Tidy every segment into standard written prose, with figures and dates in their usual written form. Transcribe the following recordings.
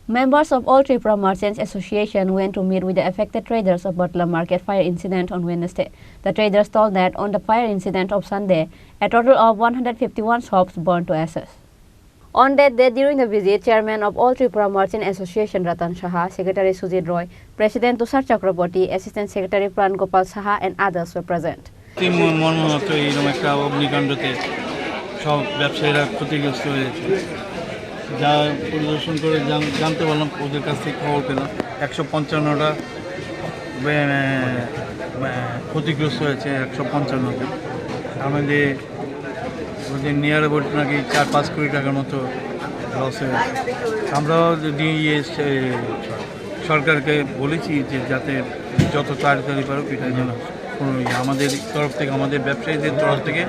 Members of all Tripura Merchants Association went to meet with the affected traders of Battala market fire incident on Wednesday. The traders told that on the fire incident of Sunday, a total of 151 shops burned to ashes. On that day, during the visit, Chairman of all Tripura Merchant Association Ratan Saha, Secretary Sujit Roy, President Tushar Chakraborty, Assistant Secretary Pran Gopal Saha and others were present. যা পরিদর্শন করে জানতে পারলাম, ওদের কাছ থেকে খবর পেলাম 155টা ক্ষতিগ্রস্ত হয়েছে। 155টা আমাদের ওদের নিয়ার অ্যাবাউট নাকি 4-5 কোটি টাকার মতো লস হয়েছে। আমরাও সরকারকে বলেছি যে যাতে যত তাড়াতাড়ি পারো এটার জন্য আমাদের তরফ থেকে, আমাদের ব্যবসায়ীদের তরফ থেকে,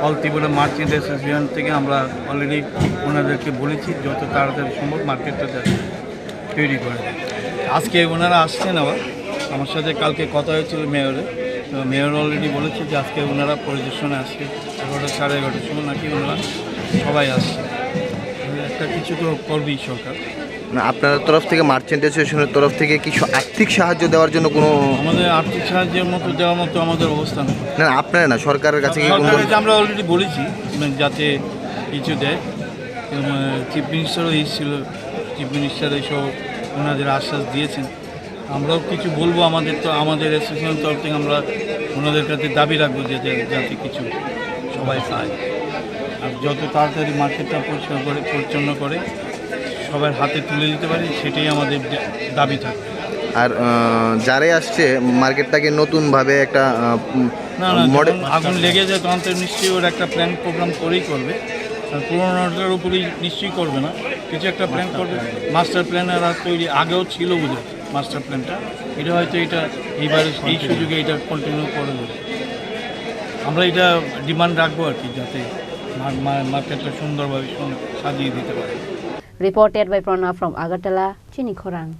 অল ত্রিপুরা মার্চেন্ট অ্যাসোসিয়েশন থেকে আমরা অলরেডি ওনাদেরকে বলেছি যত তাড়াতাড়ি সম্ভব মার্কেটটা তৈরি করে। আজকে ওনারা আসছেন, আবার আমার সাথে কালকে কথা হয়েছিল মেয়রে, তো মেয়র অলরেডি বলেছে যে আজকে ওনারা পরিদর্শনে আসছে 11টা সাড়ে 11টার সময় নাকি ওনারা সবাই আসছে। একটা কিছু তো করবেই সরকার। আপনার তরফ থেকে মার্চেন্ট অ্যাসোসিয়েশনের তরফ থেকে কিছু আর্থিক সাহায্য দেওয়ার জন্য কোনো আমাদের আর্থিক সাহায্যের মতো দেওয়ার মতো আমাদের অবস্থান না, আপনারা না, সরকারের কাছে আমরা অলরেডি বলেছি যাতে কিছু দেয়। চিফ মিনিস্টারও এসেছিল, চিফ মিনিস্টার এসব ওনাদের আশ্বাস দিয়েছেন। আমরাও কিছু বলবো, আমাদের অ্যাসোসিয়েশনের তরফ থেকে আমরা ওনাদের কাছে দাবি রাখবো যাতে কিছু সবাই পায়, আর যত তাড়াতাড়ি মার্কেটটা পরিষ্কার করে পরিচ্ছন্ন করে সবার হাতে তুলে দিতে পারি, সেটাই আমাদের দাবি থাকে। আর যারাই আসছে মার্কেটটাকে নতুনভাবে একটা মডেল আগুন লেগে যায় তখন তো নিশ্চয়ই ওর একটা প্ল্যান প্রোগ্রাম করেই করবে, আর পুরোনোটার উপরেই নিশ্চয়ই করবে না, কিছু একটা প্ল্যান করবে। মাস্টার প্ল্যান আর তৈরি আগেও ছিল বুঝে মাস্টার প্ল্যানটা, এটা হয়তো এটা এইবার এই সুযোগে এটা কন্টিনিউ করে দেবে। আমরা এটা ডিমান্ড রাখবো আর কি, যাতে মার্কেটটা সুন্দরভাবে সাজিয়ে দিতে পারে। Reported by Pranav from Battala, Chini, Khorang.